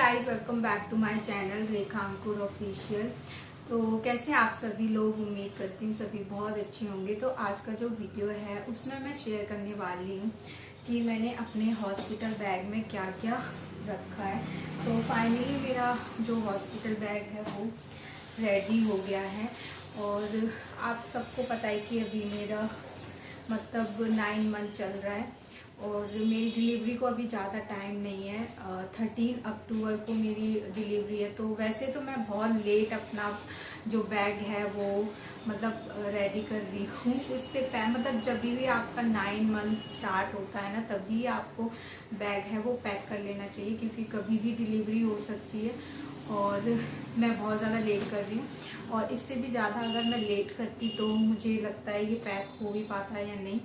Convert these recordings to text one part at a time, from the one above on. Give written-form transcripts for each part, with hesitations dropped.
Guys, welcome back to my channel Rekha Ankur official. तो कैसे आप सभी लोग, उम्मीद करती हूँ सभी बहुत अच्छे होंगे। तो आज का जो वीडियो है उसमें मैं शेयर करने वाली हूँ कि मैंने अपने हॉस्पिटल बैग में क्या क्या रखा है। तो फाइनली मेरा जो हॉस्पिटल बैग है वो रेडी हो गया है। और आप सबको पता है कि अभी मेरा मतलब 9 मंथ चल रहा है और मेरी डिलीवरी को अभी ज़्यादा टाइम नहीं है। 13 अक्टूबर को मेरी डिलीवरी है। तो वैसे तो मैं बहुत लेट अपना जो बैग है वो मतलब रेडी कर रही हूँ। उससे मतलब जब भी आपका 9 मंथ स्टार्ट होता है ना, तभी आपको बैग है वो पैक कर लेना चाहिए, क्योंकि कभी भी डिलीवरी हो सकती है। और मैं बहुत ज़्यादा लेट कर रही हूँ, और इससे भी ज़्यादा अगर मैं लेट करती तो मुझे लगता है ये पैक हो भी पाता है या नहीं,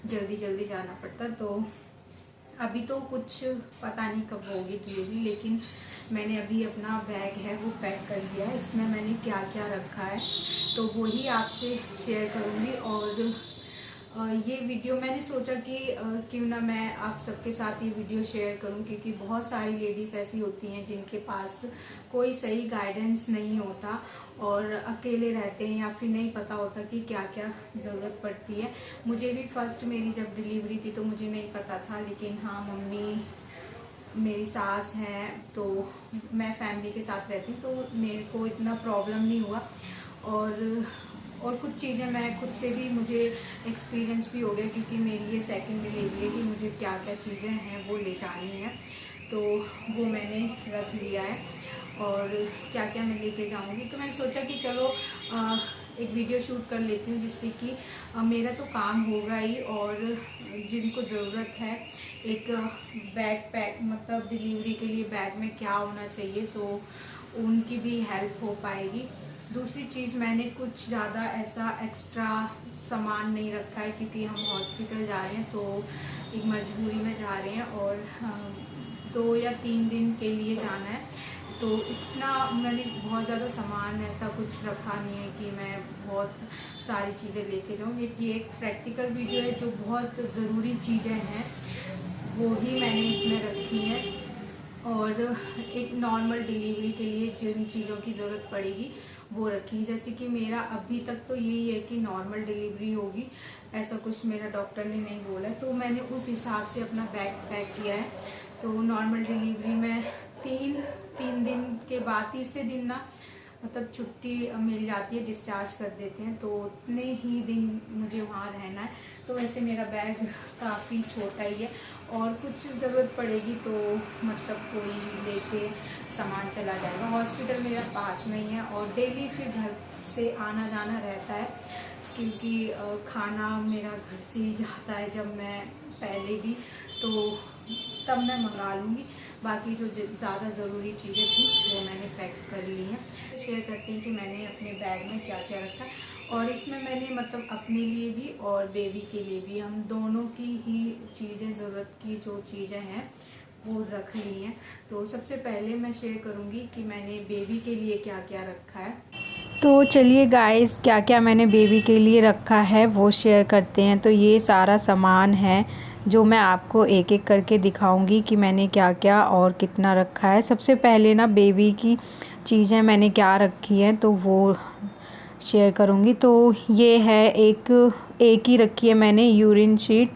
जल्दी जल्दी जाना पड़ता। तो अभी तो कुछ पता नहीं कब होगी डिलीवरी, लेकिन मैंने अभी अपना बैग है वो पैक कर लिया है। इसमें मैंने क्या क्या रखा है तो वही आपसे शेयर करूँगी। और ये वीडियो मैंने सोचा कि क्यों ना मैं आप सबके साथ ये वीडियो शेयर करूं, क्योंकि बहुत सारी लेडीज़ ऐसी होती हैं जिनके पास कोई सही गाइडेंस नहीं होता और अकेले रहते हैं, या फिर नहीं पता होता कि क्या क्या ज़रूरत पड़ती है। मुझे भी फर्स्ट मेरी जब डिलीवरी थी तो मुझे नहीं पता था, लेकिन हाँ, मम्मी मेरी सास हैं तो मैं फैमिली के साथ रहती हूँ, तो मेरे को इतना प्रॉब्लम नहीं हुआ। और कुछ चीज़ें मैं खुद से भी मुझे एक्सपीरियंस भी हो गया, क्योंकि मेरी ये सेकंड डिलीवरी है कि मुझे क्या क्या चीज़ें हैं वो ले जानी है। तो वो मैंने रख लिया है और क्या क्या मैं लेके जाऊंगी। तो मैंने सोचा कि चलो एक वीडियो शूट कर लेती हूँ, जिससे कि मेरा तो काम होगा ही, और जिनको ज़रूरत है एक बैग पैक मतलब डिलीवरी के लिए बैग में क्या होना चाहिए, तो उनकी भी हेल्प हो पाएगी। दूसरी चीज़, मैंने कुछ ज़्यादा ऐसा एक्स्ट्रा सामान नहीं रखा है, क्योंकि हम हॉस्पिटल जा रहे हैं तो एक मजबूरी में जा रहे हैं, और 2 या 3 दिन के लिए जाना है। तो इतना मैंने बहुत ज़्यादा सामान ऐसा कुछ रखा नहीं है कि मैं बहुत सारी चीज़ें लेके जाऊँ। ये एक प्रैक्टिकल वीडियो है, जो बहुत ज़रूरी चीज़ें हैं वो ही मैंने इसमें रखी हैं। और एक नॉर्मल डिलीवरी के लिए जिन चीज़ों की ज़रूरत पड़ेगी वो रखी। जैसे कि मेरा अभी तक तो यही है कि नॉर्मल डिलीवरी होगी, ऐसा कुछ मेरा डॉक्टर ने नहीं बोला है, तो मैंने उस हिसाब से अपना बैग पैक किया है। तो नॉर्मल डिलीवरी में तीन दिन के बाद, तीसरे दिन ना मतलब छुट्टी मिल जाती है, डिस्चार्ज कर देते हैं, तो उतने ही दिन मुझे वहाँ रहना है। तो वैसे मेरा बैग काफ़ी छोटा ही है, और कुछ ज़रूरत पड़ेगी तो मतलब कोई लेके सामान चला जाएगा। हॉस्पिटल मेरा पास में ही है, और डेली फिर घर से आना जाना रहता है, क्योंकि खाना मेरा घर से ही जाता है। जब मैं पहले भी तो तब मैं मंगा लूँगी, बाकी जो ज़्यादा ज़रूरी चीज़ें थी वो मैंने पैक कर ली हैं। शेयर करती हूँ कि मैंने अपने बैग में क्या क्या रखा, और इसमें मैंने मतलब अपने लिए भी और बेबी के लिए भी, हम दोनों की ही चीज़ें, ज़रूरत की जो चीज़ें हैं वो रख ली हैं। तो सबसे पहले मैं शेयर करूँगी कि मैंने बेबी के लिए क्या क्या रखा है। तो चलिए गाइस, क्या क्या मैंने बेबी के लिए रखा है वो शेयर करते हैं। तो ये सारा सामान है जो मैं आपको एक एक करके दिखाऊंगी कि मैंने क्या क्या और कितना रखा है। सबसे पहले ना बेबी की चीज़ें मैंने क्या रखी हैं तो वो शेयर करूंगी। तो ये है एक ही रखी है मैंने यूरिन शीट,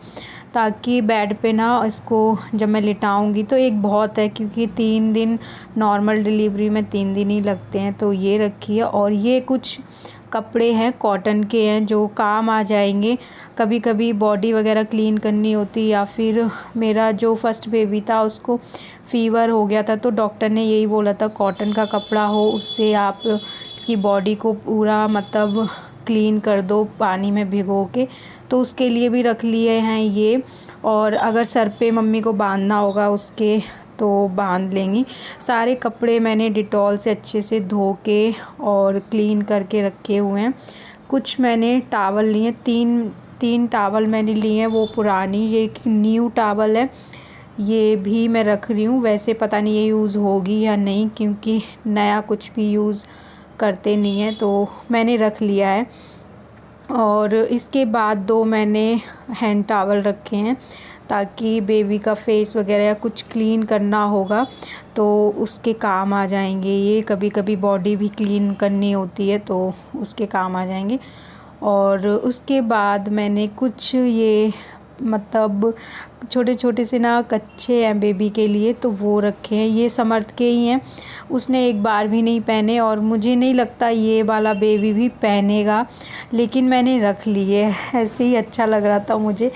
ताकि बेड पे ना इसको जब मैं लिटाऊंगी तो एक बहुत है, क्योंकि 3 दिन नॉर्मल डिलीवरी में 3 दिन ही लगते हैं। तो ये रखी है, और ये कुछ कपड़े हैं कॉटन के हैं जो काम आ जाएंगे, कभी कभी बॉडी वगैरह क्लीन करनी होती, या फिर मेरा जो फर्स्ट बेबी था उसको फ़ीवर हो गया था, तो डॉक्टर ने यही बोला था कॉटन का कपड़ा हो, उससे आप इसकी बॉडी को पूरा मतलब क्लीन कर दो पानी में भिगो के। तो उसके लिए भी रख लिए हैं ये। और अगर सर पे मम्मी को बांधना होगा उसके तो बांध लेंगी। सारे कपड़े मैंने डिटॉल से अच्छे से धो के और क्लीन करके रखे हुए हैं। कुछ मैंने टावल लिए, तीन टावल मैंने लिए हैं, वो पुरानी, ये एक न्यू टावल है, ये भी मैं रख रही हूँ। वैसे पता नहीं ये यूज़ होगी या नहीं, क्योंकि नया कुछ भी यूज़ करते नहीं हैं, तो मैंने रख लिया है। और इसके बाद 2 मैंने हैंड टावल रखे हैं, ताकि बेबी का फेस वगैरह या कुछ क्लीन करना होगा तो उसके काम आ जाएंगे। ये कभी कभी बॉडी भी क्लीन करनी होती है तो उसके काम आ जाएंगे। और उसके बाद मैंने कुछ ये मतलब छोटे छोटे से ना कच्छे हैं बेबी के लिए, तो वो रखे हैं। ये समर्थ के ही हैं, उसने एक बार भी नहीं पहने और मुझे नहीं लगता ये वाला बेबी भी पहनेगा, लेकिन मैंने रख लिए। ऐसे ही अच्छा लग रहा था मुझे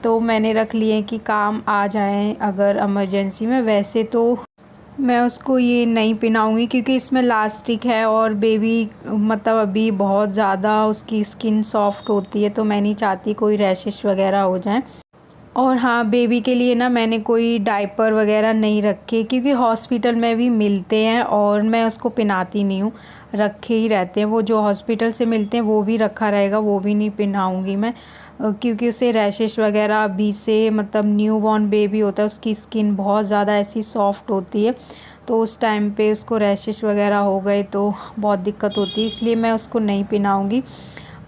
तो मैंने रख लिए कि काम आ जाएं अगर इमरजेंसी में। वैसे तो मैं उसको ये नहीं पहनाऊँगी क्योंकि इसमें लास्टिक है और बेबी मतलब अभी बहुत ज़्यादा उसकी स्किन सॉफ्ट होती है, तो मैं नहीं चाहती कोई रैशेस वगैरह हो जाएं। और हाँ, बेबी के लिए ना मैंने कोई डायपर वगैरह नहीं रखे क्योंकि हॉस्पिटल में भी मिलते हैं और मैं उसको पहनाती नहीं हूँ, रखे ही रहते हैं। वो जो हॉस्पिटल से मिलते हैं वो भी रखा रहेगा, वो भी नहीं पहनाऊँगी मैं क्योंकि उसे रैशेस वगैरह अभी से मतलब न्यू बॉर्न बेबी होता है, उसकी स्किन बहुत ज़्यादा ऐसी सॉफ्ट होती है, तो उस टाइम पे उसको रैशेस वगैरह हो गए तो बहुत दिक्कत होती है, इसलिए मैं उसको नहीं पहनाऊँगी।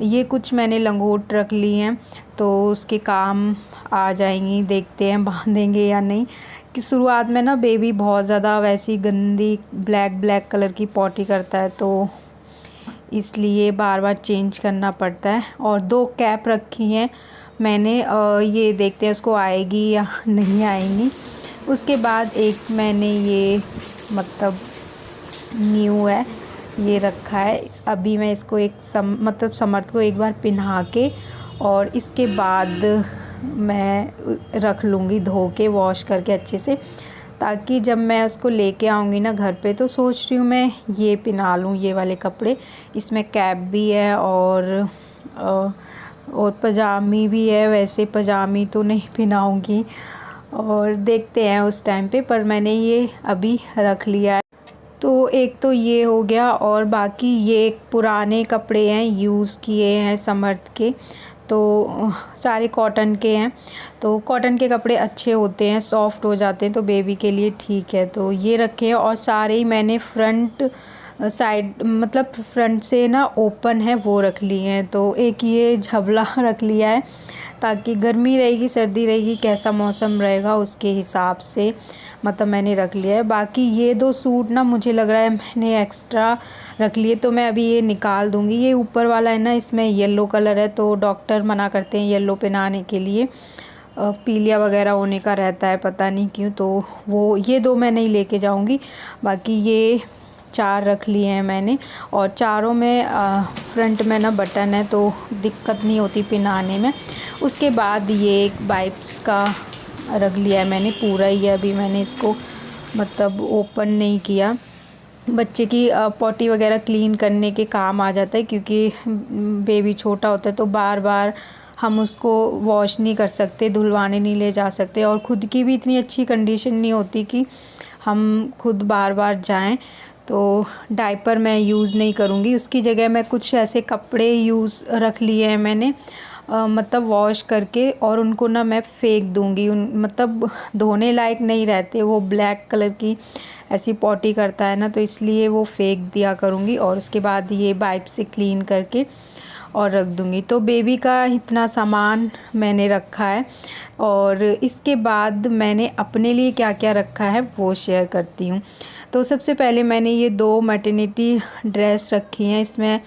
ये कुछ मैंने लंगोट रख ली हैं तो उसके काम आ जाएंगी, देखते हैं बांधेंगे या नहीं। कि शुरुआत में ना बेबी बहुत ज़्यादा वैसी गंदी ब्लैक कलर की पॉटी करता है तो इसलिए बार बार चेंज करना पड़ता है। और 2 कैप रखी हैं मैंने, ये देखते हैं उसको आएगी या नहीं आएंगी। उसके बाद एक मैंने ये मतलब न्यू है ये रखा है। अभी मैं इसको एक मतलब समर्थ को एक बार पहना के और इसके बाद मैं रख लूँगी धो के, वॉश करके अच्छे से, ताकि जब मैं उसको लेके आऊँगी ना घर पे तो सोच रही हूँ मैं ये पहना लूँ, ये वाले कपड़े। इसमें कैप भी है और पजामी भी है। वैसे पजामी तो नहीं पहनाऊँगी और देखते हैं उस टाइम पे, पर मैंने ये अभी रख लिया है। तो एक तो ये हो गया और बाकी ये पुराने कपड़े हैं, यूज़ किए हैं समर्थ के, तो सारे कॉटन के हैं। तो कॉटन के कपड़े अच्छे होते हैं, सॉफ्ट हो जाते हैं, तो बेबी के लिए ठीक है। तो ये रखे हैं और सारे ही मैंने फ्रंट साइड मतलब फ्रंट से ना ओपन है वो रख लिए हैं। तो एक ये झबला रख लिया है ताकि गर्मी रहेगी सर्दी रहेगी कैसा मौसम रहेगा उसके हिसाब से मतलब मैंने रख लिया है। बाकी ये 2 सूट ना मुझे लग रहा है मैंने एक्स्ट्रा रख लिए, तो मैं अभी ये निकाल दूँगी। ये ऊपर वाला है ना, इसमें येलो कलर है तो डॉक्टर मना करते हैं येलो पहनाने के लिए, पीलिया वगैरह होने का रहता है पता नहीं क्यों, तो वो ये 2 मैं नहीं लेके जाऊँगी। बाकी ये 4 रख लिए हैं मैंने और चारों में फ्रंट में ना बटन है तो दिक्कत नहीं होती पहनाने में। उसके बाद ये एक वाइप्स का रख लिया है मैंने, पूरा ही है, अभी मैंने इसको मतलब ओपन नहीं किया। बच्चे की पॉटी वगैरह क्लीन करने के काम आ जाता है क्योंकि बेबी छोटा होता है तो बार बार हम उसको वॉश नहीं कर सकते, धुलवाने नहीं ले जा सकते और ख़ुद की भी इतनी अच्छी कंडीशन नहीं होती कि हम खुद बार बार जाएं। तो डायपर मैं यूज़ नहीं करूँगी, उसकी जगह मैं कुछ ऐसे कपड़े यूज़ रख लिए हैं मैंने मतलब वॉश करके, और उनको ना मैं फेंक दूँगी। मतलब धोने लायक नहीं रहते, वो ब्लैक कलर की ऐसी पॉटी करता है ना, तो इसलिए वो फेंक दिया करूँगी और उसके बाद ये वाइप से क्लीन करके और रख दूँगी। तो बेबी का इतना सामान मैंने रखा है और इसके बाद मैंने अपने लिए क्या क्या रखा है वो शेयर करती हूँ। तो सबसे पहले मैंने ये 2 मैटरनिटी ड्रेस रखी हैं, इसमें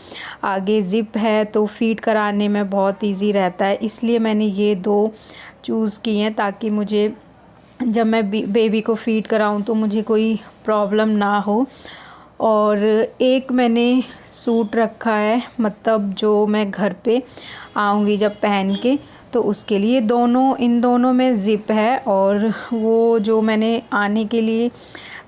आगे ज़िप है तो फ़ीड कराने में बहुत इजी रहता है, इसलिए मैंने ये 2 चूज़ की हैं ताकि मुझे जब मैं बेबी को फ़ीड कराऊं तो मुझे कोई प्रॉब्लम ना हो। और एक मैंने सूट रखा है मतलब जो मैं घर पे आऊँगी जब पहन के, तो उसके लिए इन दोनों में ज़िप है और वो जो मैंने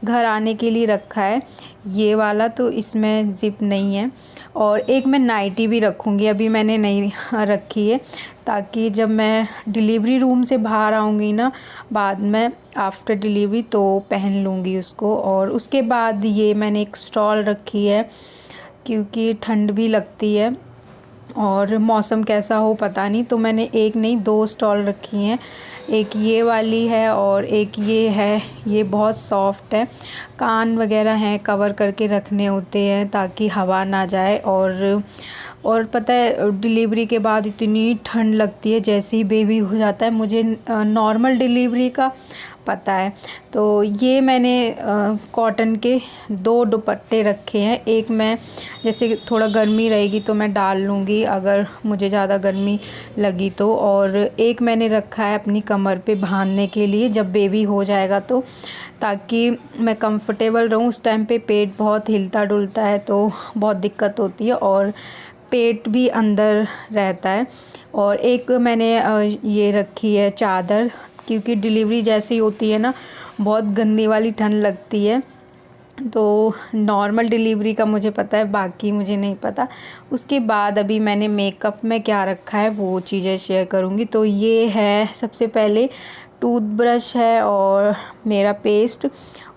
घर आने के लिए रखा है ये वाला, तो इसमें ज़िप नहीं है। और एक मैं नाइटी भी रखूँगी, अभी मैंने नहीं रखी है, ताकि जब मैं डिलीवरी रूम से बाहर आऊँगी ना बाद में आफ्टर डिलीवरी तो पहन लूँगी उसको। और उसके बाद ये मैंने एक स्टॉल रखी है क्योंकि ठंड भी लगती है और मौसम कैसा हो पता नहीं, तो मैंने एक नहीं 2 स्टॉल रखी हैं। एक ये वाली है और एक ये है, ये बहुत सॉफ्ट है, कान वगैरह हैं कवर करके रखने होते हैं ताकि हवा ना जाए और और पता है डिलीवरी के बाद इतनी ठंड लगती है जैसे ही बेबी हो जाता है। मुझे नॉर्मल डिलीवरी का पता है। तो ये मैंने कॉटन के 2 दुपट्टे रखे हैं। एक मैं जैसे थोड़ा गर्मी रहेगी तो मैं डाल लूँगी अगर मुझे ज़्यादा गर्मी लगी तो, और एक मैंने रखा है अपनी कमर पे बांधने के लिए जब बेबी हो जाएगा तो, ताकि मैं कंफर्टेबल रहूँ। उस टाइम पे पेट बहुत हिलता डुलता है तो बहुत दिक्कत होती है और पेट भी अंदर रहता है। और एक मैंने ये रखी है चादर, क्योंकि डिलीवरी जैसे ही होती है ना बहुत गंदी वाली ठंड लगती है। तो नॉर्मल डिलीवरी का मुझे पता है, बाकी मुझे नहीं पता। उसके बाद अभी मैंने मेकअप में क्या रखा है वो चीज़ें शेयर करूँगी। तो ये है सबसे पहले टूथब्रश है और मेरा पेस्ट।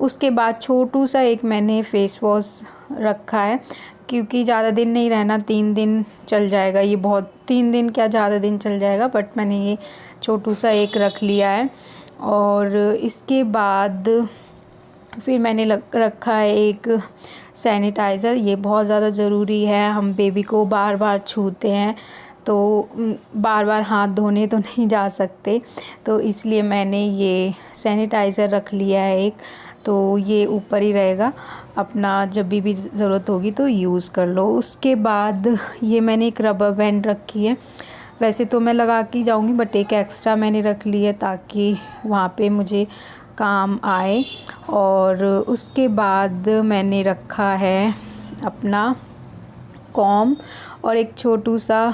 उसके बाद छोटू सा एक मैंने फेस वॉश रखा है, क्योंकि ज़्यादा दिन नहीं रहना, 3 दिन चल जाएगा ये, बहुत 3 दिन क्या ज़्यादा दिन चल जाएगा, बट मैंने ये छोटू सा एक रख लिया है। और इसके बाद फिर मैंने रखा है एक सैनिटाइज़र। ये बहुत ज़्यादा ज़रूरी है, हम बेबी को बार बार छूते हैं तो बार बार हाथ धोने तो नहीं जा सकते, तो इसलिए मैंने ये सैनिटाइज़र रख लिया है एक। तो ये ऊपर ही रहेगा, अपना जब भी ज़रूरत होगी तो यूज़ कर लो। उसके बाद ये मैंने एक रबर बैंड रखी है, वैसे तो मैं लगा के जाऊँगी बट एक एक्स्ट्रा मैंने रख ली है ताकि वहाँ पे मुझे काम आए। और उसके बाद मैंने रखा है अपना कॉम और एक छोटू सा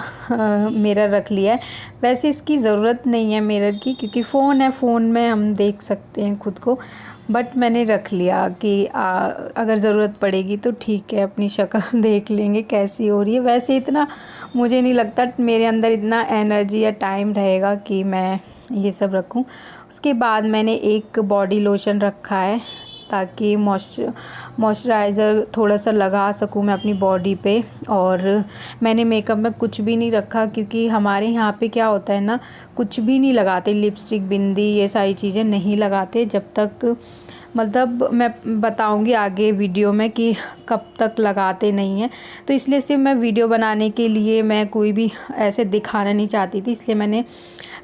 मिरर रख लिया है। वैसे इसकी ज़रूरत नहीं है मिरर की, क्योंकि फ़ोन है, फ़ोन में हम देख सकते हैं खुद को, बट मैंने रख लिया कि अगर ज़रूरत पड़ेगी तो ठीक है, अपनी शक्ल देख लेंगे कैसी हो रही है। वैसे इतना मुझे नहीं लगता मेरे अंदर इतना एनर्जी या टाइम रहेगा कि मैं ये सब रखूं। उसके बाद मैंने एक बॉडी लोशन रखा है ताकि मॉइस्चराइज़र थोड़ा सा लगा सकूं मैं अपनी बॉडी पे। और मैंने मेकअप में कुछ भी नहीं रखा, क्योंकि हमारे यहाँ पे क्या होता है ना, कुछ भी नहीं लगाते, लिपस्टिक, बिंदी, ये सारी चीज़ें नहीं लगाते जब तक, मतलब मैं बताऊंगी आगे वीडियो में कि कब तक लगाते नहीं हैं। तो इसलिए सिर्फ मैं वीडियो बनाने के लिए मैं कोई भी ऐसे दिखाना नहीं चाहती थी, इसलिए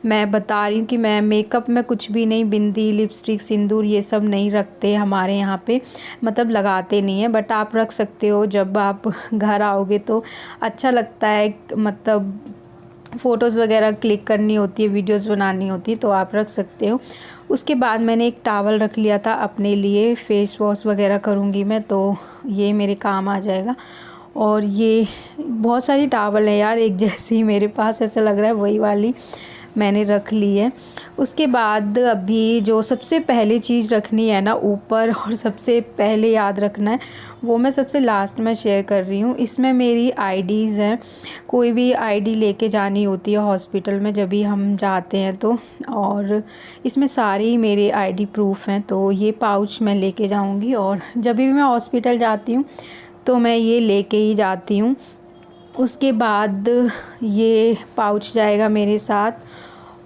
मैं बता रही हूँ कि मैं मेकअप में कुछ भी नहीं, बिंदी, लिपस्टिक, सिंदूर ये सब नहीं रखते हमारे यहाँ पे, मतलब लगाते नहीं है। बट आप रख सकते हो, जब आप घर आओगे तो अच्छा लगता है, मतलब फ़ोटोज़ वगैरह क्लिक करनी होती है, वीडियोस बनानी होती है, तो आप रख सकते हो। उसके बाद मैंने एक टॉवल रख लिया था अपने लिए, फ़ेस वॉश वगैरह करूँगी मैं तो ये मेरे काम आ जाएगा। और ये बहुत सारी टॉवल है यार एक जैसी मेरे पास, ऐसा लग रहा है वही वाली मैंने रख ली है। उसके बाद अभी जो सबसे पहले चीज़ रखनी है ना ऊपर, और सबसे पहले याद रखना है, वो मैं सबसे लास्ट में शेयर कर रही हूँ। इसमें मेरी आईडीज़ हैं, कोई भी आईडी लेके जानी होती है हॉस्पिटल में जब भी हम जाते हैं तो, और इसमें सारी मेरे आईडी प्रूफ हैं। तो ये पाउच मैं लेके जाऊँगी, और जब भी मैं हॉस्पिटल जाती हूँ तो मैं ये लेके ही जाती हूँ। उसके बाद ये पाउच जाएगा मेरे साथ,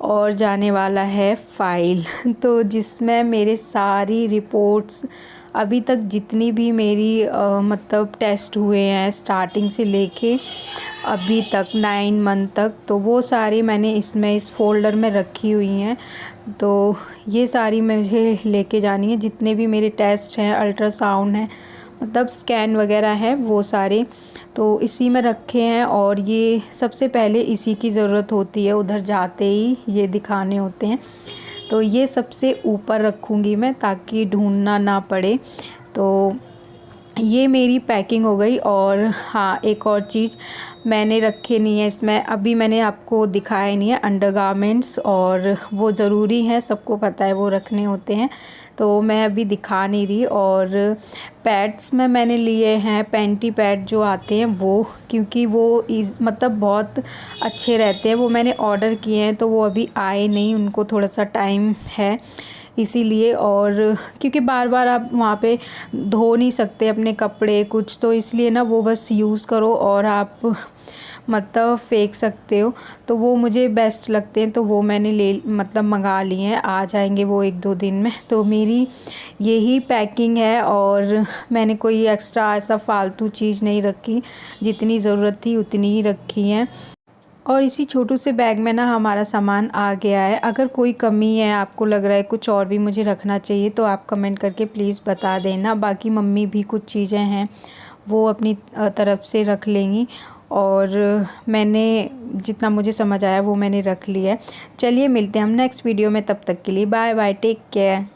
और जाने वाला है फ़ाइल तो जिसमें मेरे सारी रिपोर्ट्स अभी तक जितनी भी मेरी मतलब टेस्ट हुए हैं स्टार्टिंग से लेके अभी तक 9 मंथ तक, तो वो सारी मैंने इसमें इस फ़ोल्डर में रखी हुई हैं। तो ये सारी मुझे लेके जानी है, जितने भी मेरे टेस्ट हैं, अल्ट्रासाउंड है, मतलब स्कैन वगैरह है, वो सारे तो इसी में रखे हैं। और ये सबसे पहले इसी की ज़रूरत होती है, उधर जाते ही ये दिखाने होते हैं, तो ये सबसे ऊपर रखूँगी मैं ताकि ढूंढना ना पड़े। तो ये मेरी पैकिंग हो गई। और हाँ, एक और चीज़ मैंने रखे नहीं है इसमें, अभी मैंने आपको दिखाया नहीं है, अंडरगारमेंट्स, और वो ज़रूरी है, सबको पता है वो रखने होते हैं, तो मैं अभी दिखा नहीं रही। और पैड्स में मैंने लिए हैं पैंटी पैड जो आते हैं वो, क्योंकि वो मतलब बहुत अच्छे रहते हैं, वो मैंने ऑर्डर किए हैं तो वो अभी आए नहीं, उनको थोड़ा सा टाइम है इसीलिए। और क्योंकि बार बार आप वहाँ पे धो नहीं सकते अपने कपड़े कुछ, तो इसलिए ना वो बस यूज़ करो और आप मतलब फेंक सकते हो, तो वो मुझे बेस्ट लगते हैं, तो वो मैंने मंगा लिए हैं। आ जाएंगे वो 1-2 दिन में। तो मेरी यही पैकिंग है और मैंने कोई एक्स्ट्रा ऐसा फ़ालतू चीज़ नहीं रखी, जितनी ज़रूरत थी उतनी ही रखी हैं। और इसी छोटू से बैग में ना हमारा सामान आ गया है। अगर कोई कमी है, आपको लग रहा है कुछ और भी मुझे रखना चाहिए, तो आप कमेंट करके प्लीज़ बता देना। बाकी मम्मी भी कुछ चीज़ें हैं वो अपनी तरफ से रख लेंगी, और मैंने जितना मुझे समझ आया वो मैंने रख लिया है। चलिए मिलते हैं हम नेक्स्ट वीडियो में, तब तक के लिए बाय बाय, टेक केयर।